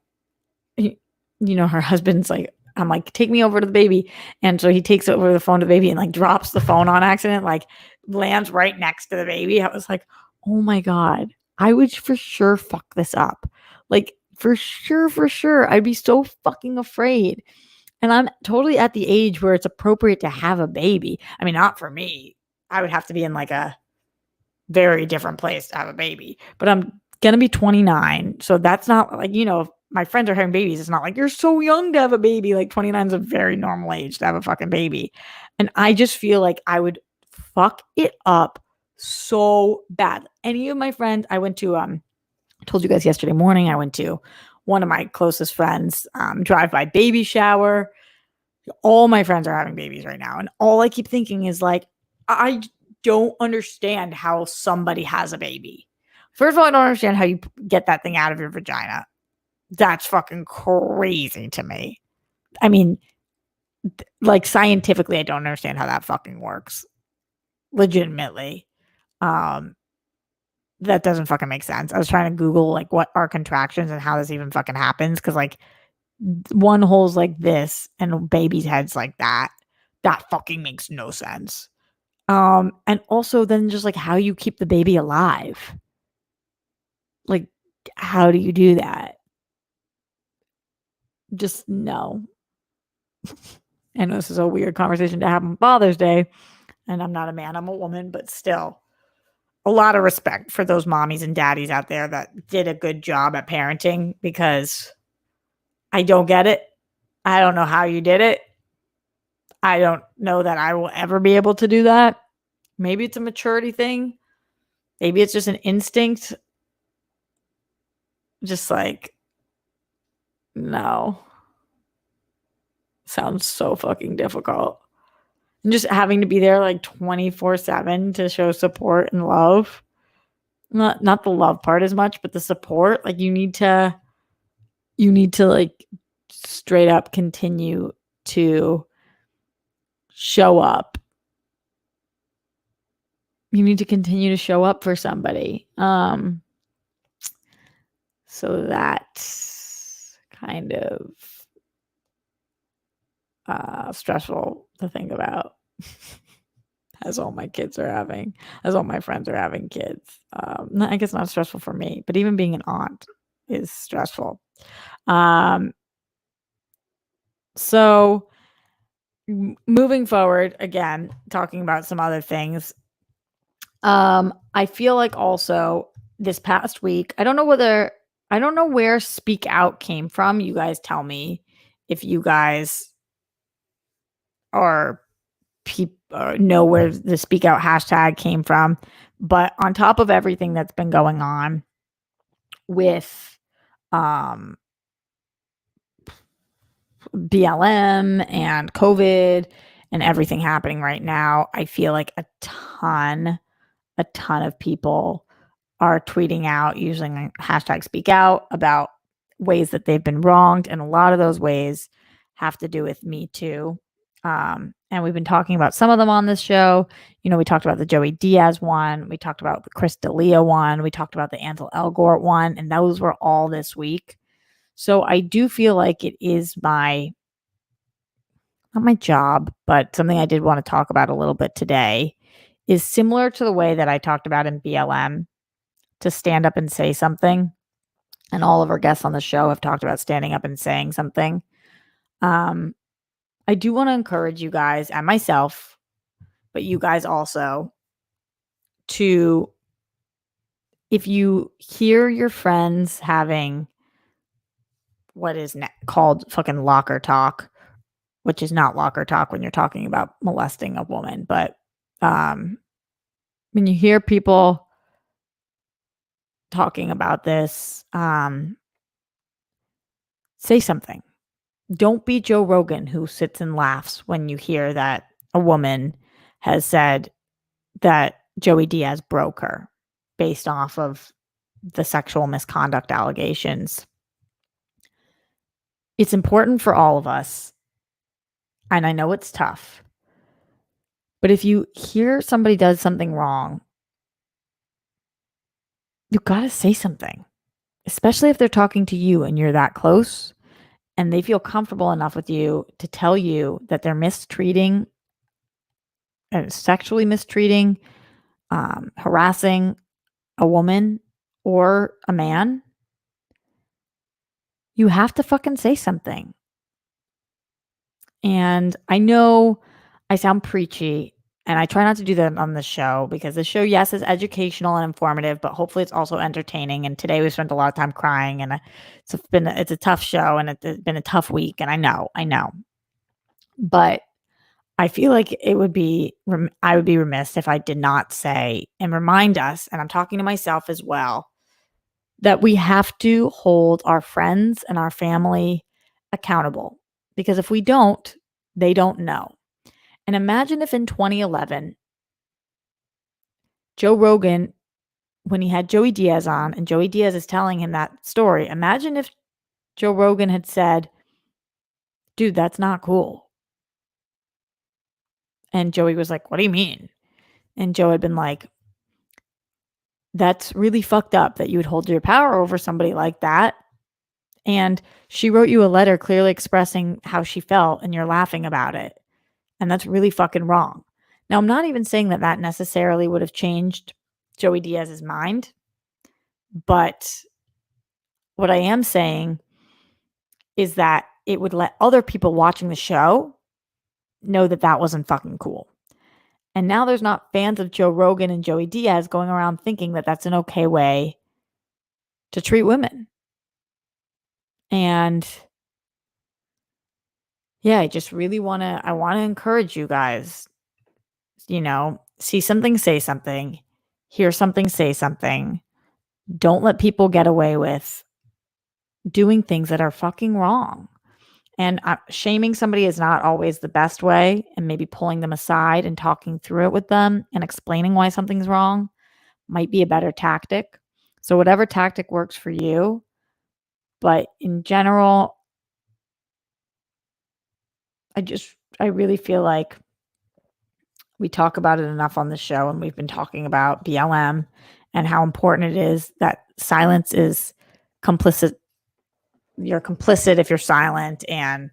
her husband's like, I'm like, take me over to the baby. And so he takes over the phone to the baby and like drops the phone on accident, like lands right next to the baby. I was like, oh my God, I would for sure fuck this up. Like, for sure. I'd be so fucking afraid. And I'm totally at the age where it's appropriate to have a baby. I mean, not for me. I would have to be in like a very different place to have a baby. But I'm going to be 29. So that's not like, if my friends are having babies, it's not like you're so young to have a baby. Like, 29 is a very normal age to have a fucking baby. And I just feel like I would fuck it up so bad. Any of my friends, I went to, I told you guys yesterday morning, I went to one of my closest friends, drive-by baby shower. All my friends are having babies right now. And all I keep thinking is like, I don't understand how somebody has a baby. First of all, I don't understand how you get that thing out of your vagina. That's fucking crazy to me. I mean, like, scientifically, I don't understand how that fucking works. Legitimately. That doesn't fucking make sense. I was trying to Google like what are contractions and how this even fucking happens. Cause like, one hole's like this and a baby's head's like that. That fucking makes no sense. And also then just like how you keep the baby alive. Like, how do you do that? Just no. I know this is a weird conversation to have on Father's Day, and I'm not a man, I'm a woman, but still, a lot of respect for those mommies and daddies out there that did a good job at parenting, because I don't get it. I don't know how you did it. I don't know that I will ever be able to do that. Maybe it's a maturity thing. Maybe it's just an instinct. Just like, no. Sounds so fucking difficult. And just having to be there like 24/7 to show support and love. Not the love part as much, but the support. Like you need to like straight up continue to show up. You need to continue to show up for somebody. So that's kind of stressful to think about. As all my friends are having kids. I guess not stressful for me, but even being an aunt is stressful. So moving forward, again, talking about some other things. I feel like also this past week, I don't know where Speak Out came from. You guys tell me if you guys are know where the Speak Out hashtag came from. But on top of everything that's been going on with BLM and COVID and everything happening right now, I feel like a ton of people are tweeting out using hashtag Speak Out about ways that they've been wronged. And a lot of those ways have to do with MeToo. And we've been talking about some of them on this show. You know, we talked about the Joey Diaz one. We talked about the Chris D'Elia one. We talked about the Ansel Elgort one. And those were all this week. So I do feel like it is not my job, but something I did want to talk about a little bit today is similar to the way that I talked about in BLM, to stand up and say something. And all of our guests on the show have talked about standing up and saying something. I do want to encourage you guys and myself, but you guys also, to, if you hear your friends having what is called fucking locker talk, which is not locker talk when you're talking about molesting a woman, but when you hear people talking about this, say something. Don't be Joe Rogan, who sits and laughs when you hear that a woman has said that Joey Diaz broke her based off of the sexual misconduct allegations. It's important for all of us, and I know it's tough, but if you hear somebody does something wrong, you got to say something, especially if they're talking to you and you're that close and they feel comfortable enough with you to tell you that they're mistreating and sexually mistreating, harassing a woman or a man. You have to fucking say something. And I know I sound preachy, and I try not to do that on the show, because the show, yes, is educational and informative, but hopefully it's also entertaining. And today we spent a lot of time crying, and it's a tough show, and it's been a tough week. And I know, but I feel like I would be remiss if I did not say and remind us, and I'm talking to myself as well, that we have to hold our friends and our family accountable, because if we don't, they don't know. And imagine if in 2011, Joe Rogan, when he had Joey Diaz on and Joey Diaz is telling him that story, imagine if Joe Rogan had said, dude, that's not cool. And Joey was like, what do you mean? And Joe had been like, that's really fucked up that you would hold your power over somebody like that. And she wrote you a letter clearly expressing how she felt, and you're laughing about it. And that's really fucking wrong. Now, I'm not even saying that that necessarily would have changed Joey Diaz's mind, but what I am saying is that it would let other people watching the show know that that wasn't fucking cool. And now there's not fans of Joe Rogan and Joey Diaz going around thinking that that's an okay way to treat women. And yeah, I just really want to encourage you guys, see something, say something, hear something, say something. Don't let people get away with doing things that are fucking wrong. And shaming somebody is not always the best way, and maybe pulling them aside and talking through it with them and explaining why something's wrong might be a better tactic. So whatever tactic works for you, but in general, I really feel like we talk about it enough on the show, and we've been talking about BLM and how important it is that silence is complicit. You're complicit if you're silent, and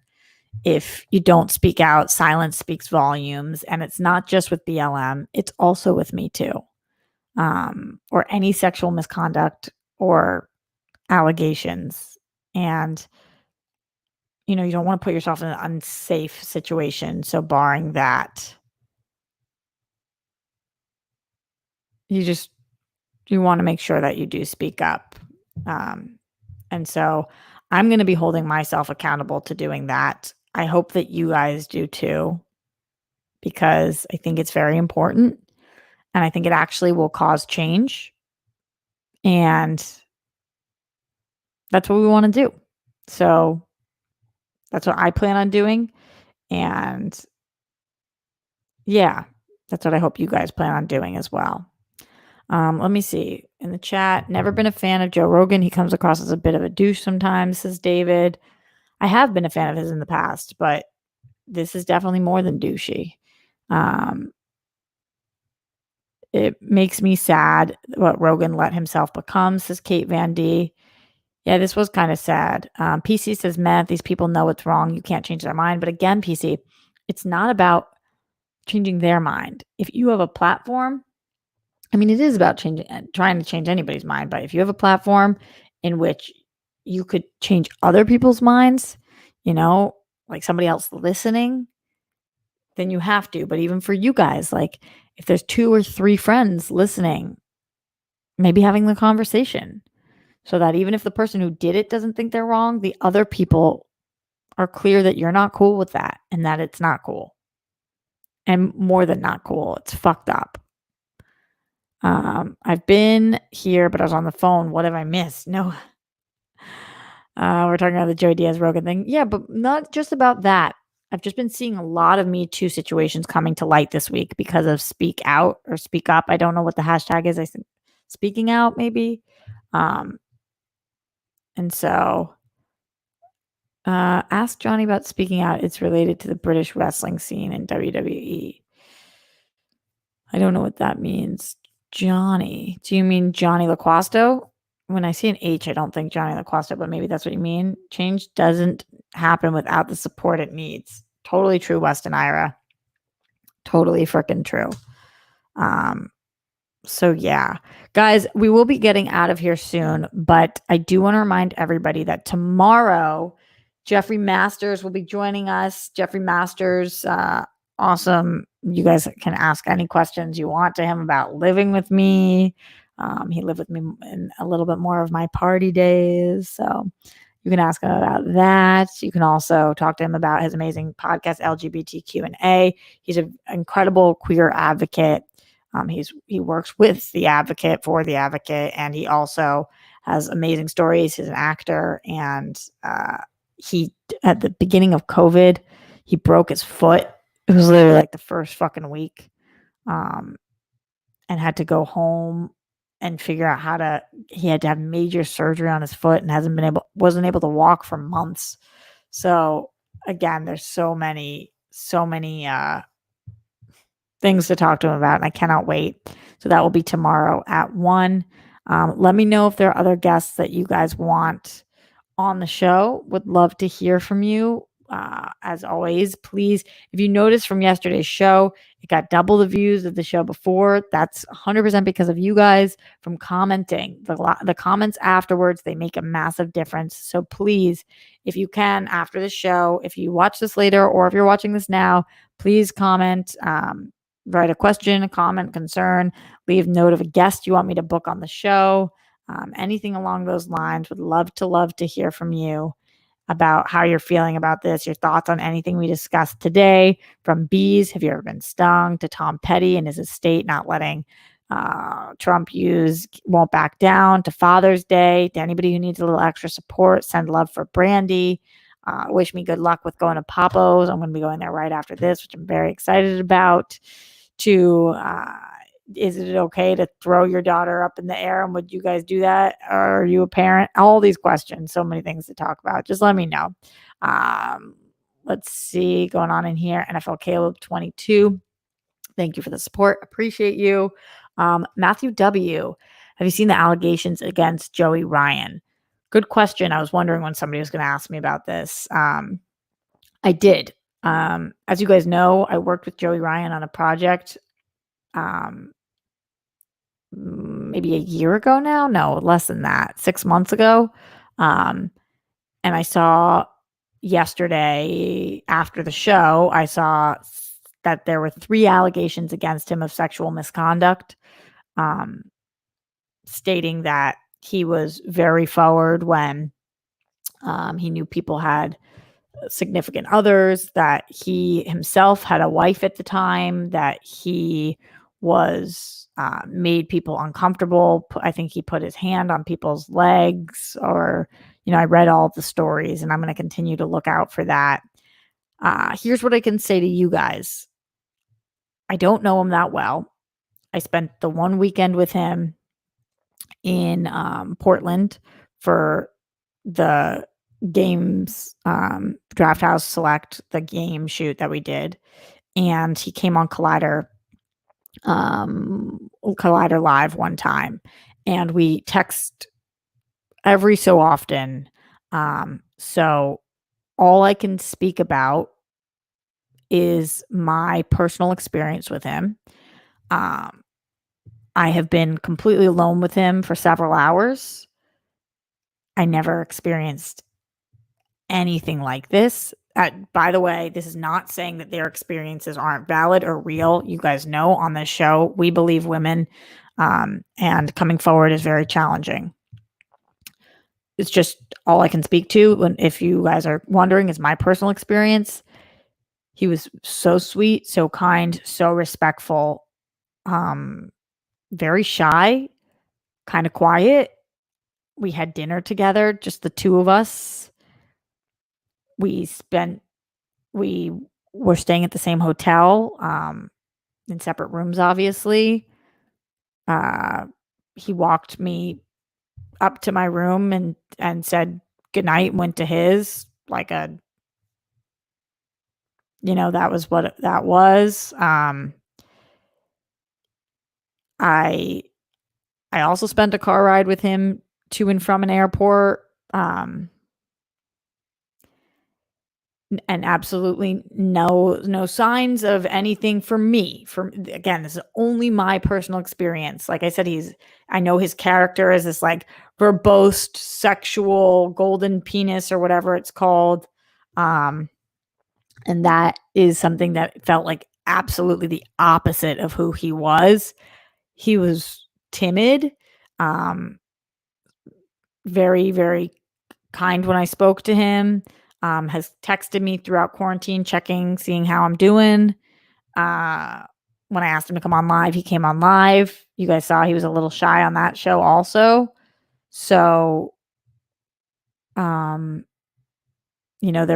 if you don't speak out, silence speaks volumes. And it's not just with BLM, it's also with MeToo, or any sexual misconduct or allegations. And, you don't want to put yourself in an unsafe situation. So barring that, you want to make sure that you do speak up. And so I'm going to be holding myself accountable to doing that. I hope that you guys do too, because I think it's very important, and I think it actually will cause change. And that's what we want to do. So that's what I plan on doing. And yeah, that's what I hope you guys plan on doing as well. Let me see in the chat. Never been a fan of Joe Rogan. He comes across as a bit of a douche sometimes, says David. I have been a fan of his in the past, but this is definitely more than douchey. It makes me sad what Rogan let himself become, says Kate Van D. Yeah, this was kind of sad. PC says, Matt, these people know what's wrong. You can't change their mind. But again, PC, it's not about changing their mind. If you have a platform, I mean, it is about trying to change anybody's mind. But if you have a platform in which you could change other people's minds, like somebody else listening, then you have to. But even for you guys, like if there's 2 or 3 friends listening, maybe having the conversation so that even if the person who did it doesn't think they're wrong, the other people are clear that you're not cool with that and that it's not cool. And more than not cool, it's fucked up. I've been here, but I was on the phone. What have I missed? No. We're talking about the Joey Diaz Rogan thing. Yeah, but not just about that. I've just been seeing a lot of Me Too situations coming to light this week because of speak out or speak up. I don't know what the hashtag is. I think speaking out maybe. And so ask Johnny about speaking out. It's related to the British wrestling scene in WWE. I don't know what that means. Johnny. Do you mean Johnny LaQuasto? When I see an H, I don't think Johnny LaQuasto, but maybe that's what you mean. Change doesn't happen without the support it needs. Totally true, Weston Ira. Totally freaking true. So yeah, guys, we will be getting out of here soon, but I do want to remind everybody that tomorrow, Jeffrey Masters will be joining us. Jeffrey Masters, awesome. You guys can ask any questions you want to him about living with me. He lived with me in a little bit more of my party days. So you can ask him about that. You can also talk to him about his amazing podcast, LGBTQ&A. He's an incredible queer advocate. He works with the advocate for the advocate, and he also has amazing stories. He's an actor, and he at the beginning of COVID, he broke his foot. It was literally like the first fucking week, and had to go home and figure out he had to have major surgery on his foot and wasn't able to walk for months. So again, there's so many things to talk to him about, and I cannot wait. So that will be tomorrow at 1. Let me know if there are other guests that you guys want on the show. Would love to hear from you. As always, please, if you notice from yesterday's show, it got double the views of the show before. That's 100% because of you guys from commenting. The comments afterwards, they make a massive difference. So please, if you can, after the show, if you watch this later or if you're watching this now, please comment, write a question, a comment, concern, leave note of a guest you want me to book on the show. Anything along those lines. Would love to hear from you about how you're feeling about this, your thoughts on anything we discussed today, from bees, have you ever been stung, to Tom Petty and his estate not letting Trump won't back down, to Father's Day, to anybody who needs a little extra support, send love for Brandi. Wish me good luck with going to Papo's. I'm going to be going there right after this, which I'm very excited about. To is it okay to throw your daughter up in the air? And would you guys do that? Or are you a parent? All these questions, so many things to talk about. Just let me know. Let's see going on in here. NFL Caleb 22. Thank you for the support. Appreciate you. Matthew W. Have you seen the allegations against Joey Ryan? Good question. I was wondering when somebody was going to ask me about this. I did. As you guys know, I worked with Joey Ryan on a project maybe a year ago now. No, less than that, 6 months ago. And I saw yesterday after the show, I saw that there were 3 allegations against him of sexual misconduct, stating that he was very forward when he knew people had significant others, that he himself had a wife at the time, that he was made people uncomfortable. I think he put his hand on people's legs, or, I read all the stories, and I'm going to continue to look out for that. Here's what I can say to you guys. I don't know him that well. I spent the one weekend with him in Portland for the games, Draft House Select, the game shoot that we did. And he came on Collider Live one time, and we text every so often. So all I can speak about is my personal experience with him. I have been completely alone with him for several hours. I never experienced anything like this. By the way, this is not saying that their experiences aren't valid or real. You guys know on this show, we believe women, and coming forward is very challenging. It's just all I can speak to. If you guys are wondering, is my personal experience. He was so sweet, so kind, so respectful, very shy, kind of quiet. We had dinner together, just the two of us. We were staying at the same hotel, in separate rooms, obviously. He walked me up to my room and said goodnight, went to his, like that was what that was. I also spent a car ride with him to and from an airport. And absolutely no signs of anything for me. Again, this is only my personal experience. Like I said, I know his character is this like verbose, sexual, golden penis or whatever it's called. And that is something that felt like absolutely the opposite of who he was. He was timid, very, very kind when I spoke to him. Has texted me throughout quarantine, seeing how I'm doing. When I asked him to come on live, he came on live. You guys saw he was a little shy on that show also. So, there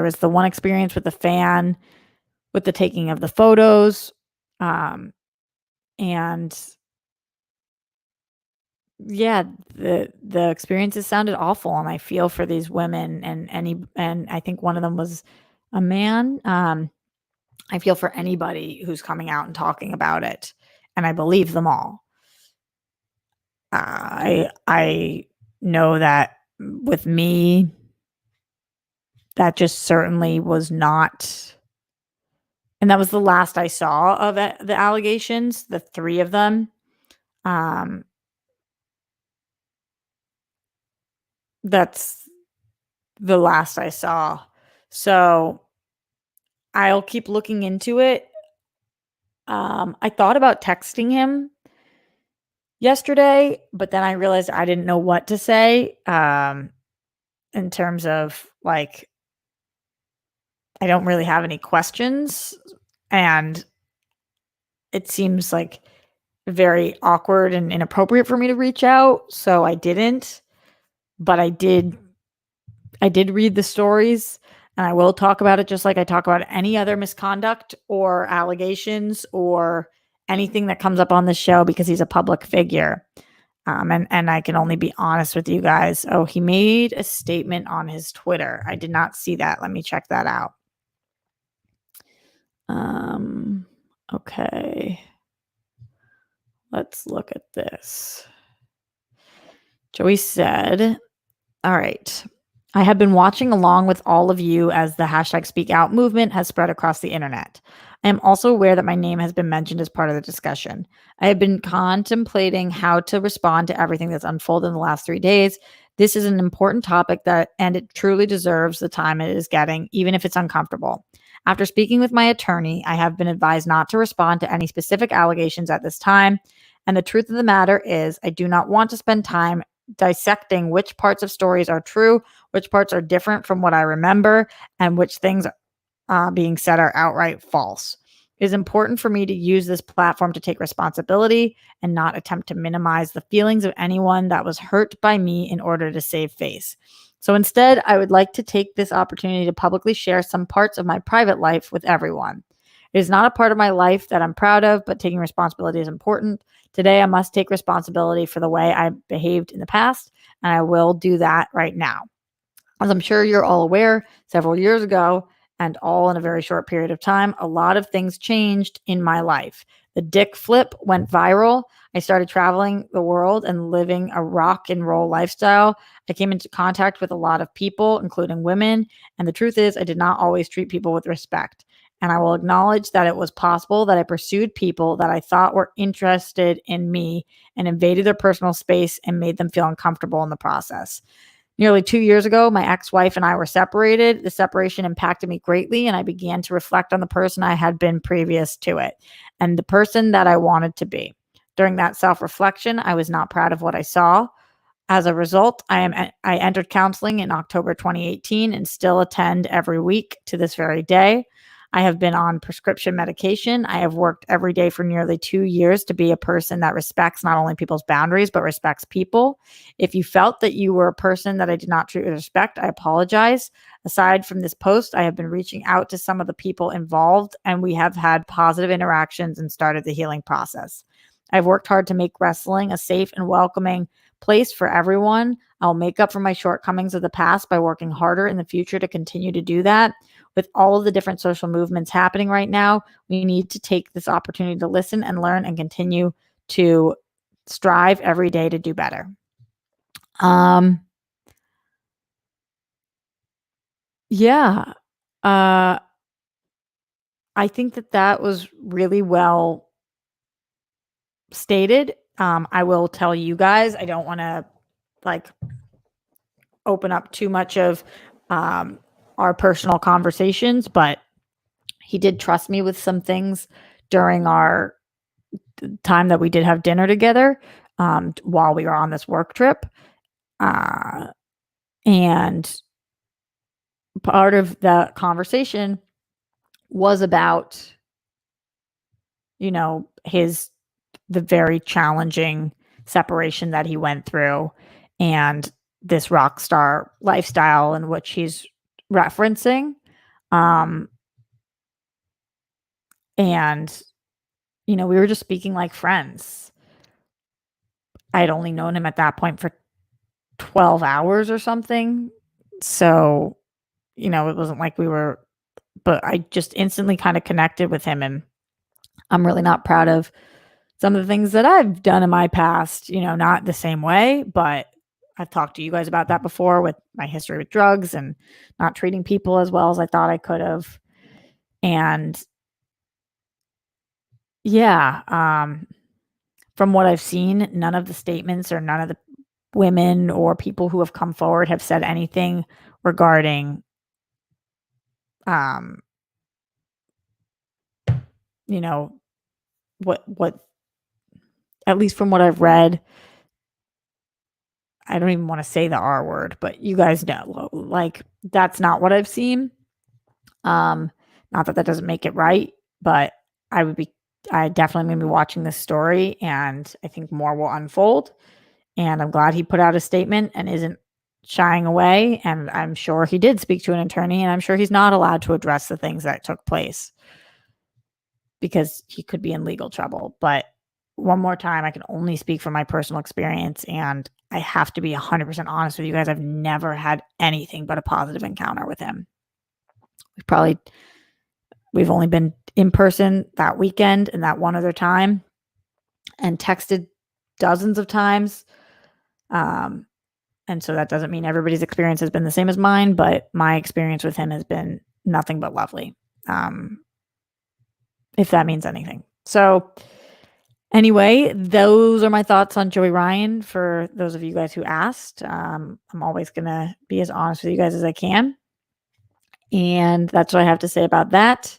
was the one experience with the fan, with the taking of the photos. And yeah, the experiences sounded awful, and I feel for these women, and I think one of them was a man. I feel for anybody who's coming out and talking about it, and I believe them all. I know that with me, that just certainly was not, and that was the last I saw of the allegations, the 3 of them. Um, that's the last I saw. So, I'll keep looking into it. I thought about texting him yesterday, but then I realized I didn't know what to say, in terms of, like, I don't really have any questions, and it seems, like, very awkward and inappropriate for me to reach out, so I didn't, but I did read the stories, and I will talk about it just like I talk about any other misconduct or allegations or anything that comes up on the show because he's a public figure. And I can only be honest with you guys. Oh, he made a statement on his Twitter. I did not see that. Let me check that out. Um, okay. Let's look at this. Joey said, all right. I have been watching along with all of you as the hashtag Speak Out movement has spread across the internet. I am also aware that my name has been mentioned as part of the discussion. I have been contemplating how to respond to everything that's unfolded in the last 3 days. This is an important topic and it truly deserves the time it is getting, even if it's uncomfortable. After speaking with my attorney, I have been advised not to respond to any specific allegations at this time. And the truth of the matter is, I do not want to spend time dissecting which parts of stories are true, which parts are different from what I remember, and which things being said are outright false. It is important for me to use this platform to take responsibility and not attempt to minimize the feelings of anyone that was hurt by me in order to save face. So instead, I would like to take this opportunity to publicly share some parts of my private life with everyone. It is not a part of my life that I'm proud of, but taking responsibility is important. Today, I must take responsibility for the way I behaved in the past, and I will do that right now. As I'm sure you're all aware, several years ago, and all in a very short period of time, a lot of things changed in my life. The dick flip went viral. I started traveling the world and living a rock and roll lifestyle. I came into contact with a lot of people, including women. And the truth is, I did not always treat people with respect. And I will acknowledge that it was possible that I pursued people that I thought were interested in me and invaded their personal space and made them feel uncomfortable in the process. Nearly 2 years ago, my ex-wife and I were separated. The separation impacted me greatly, and I began to reflect on the person I had been previous to it and the person that I wanted to be. During that self-reflection, I was not proud of what I saw. As a result, I entered counseling in October 2018 and still attend every week to this very day. I have been on prescription medication. I have worked every day for nearly 2 years to be a person that respects not only people's boundaries, but respects people. If you felt that you were a person that I did not treat with respect, I apologize. Aside from this post, I have been reaching out to some of the people involved, and we have had positive interactions and started the healing process. I've worked hard to make wrestling a safe and welcoming place for everyone. I'll make up for my shortcomings of the past by working harder in the future to continue to do that. With all of the different social movements happening right now, we need to take this opportunity to listen and learn and continue to strive every day to do better. Yeah. Uh, I think that was really well stated. I will tell you guys, I don't want to like open up too much of our personal conversations, but he did trust me with some things during our time that we did have dinner together while we were on this work trip. And part of the conversation was about, the very challenging separation that he went through and this rock star lifestyle in which he's referencing. Um, and, we were just speaking like friends. I had only known him at that point for 12 hours or something. So, it wasn't like but I just instantly kind of connected with him. And I'm really not proud of some of the things that I've done in my past, not the same way, but I've talked to you guys about that before with my history with drugs and not treating people as well as I thought I could have. And yeah, from what I've seen, none of the statements or none of the women or people who have come forward have said anything regarding, um, you know, what at least from what I've read, I don't even want to say the R word, but you guys know, like that's not what I've seen. Um, Not that that doesn't make it right, but I would be, I definitely going to be watching this story, and I think more will unfold. And I'm glad he put out a statement and isn't shying away. And I'm sure he did speak to an attorney, and I'm sure he's not allowed to address the things that took place because he could be in legal trouble. But one more time, I can only speak from my personal experience, and I have to be 100% honest with you guys. I've never had anything but a positive encounter with him. We've only been in person that weekend and that one other time, and texted dozens of times. And so that doesn't mean everybody's experience has been the same as mine, but my experience with him has been nothing but lovely. If that means anything. So anyway, those are my thoughts on Joey Ryan for those of you guys who asked. I'm always going to be as honest with you guys as I can. And that's what I have to say about that.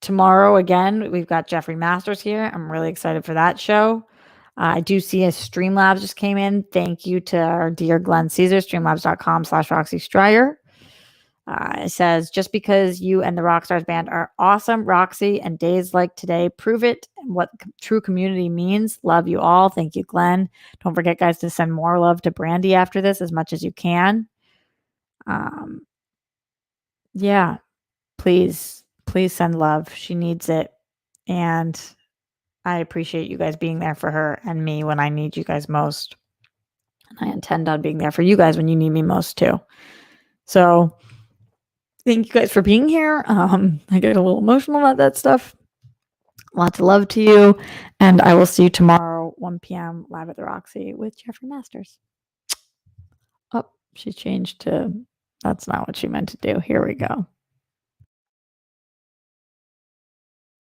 Tomorrow, again, we've got Jeffrey Masters here. I'm really excited for that show. I do see a Streamlabs just came in. Thank you to our dear Glenn Caesar, streamlabs.com/Roxy Stryer. It says, just because you and the Rockstars band are awesome, Roxy, and days like today prove it, what true community means. Love you all. Thank you, Glenn. Don't forget, guys, to send more love to Brandi after this as much as you can. Yeah, please send love. She needs it. And I appreciate you guys being there for her and me when I need you guys most. And I intend on being there for you guys when you need me most too. So thank you guys for being here. I get a little emotional about that stuff. Lots of love to you. And I will see you tomorrow, 1 p.m. live at the Roxy with Jeffrey Masters. Oh, she changed to, that's not what she meant to do. Here we go.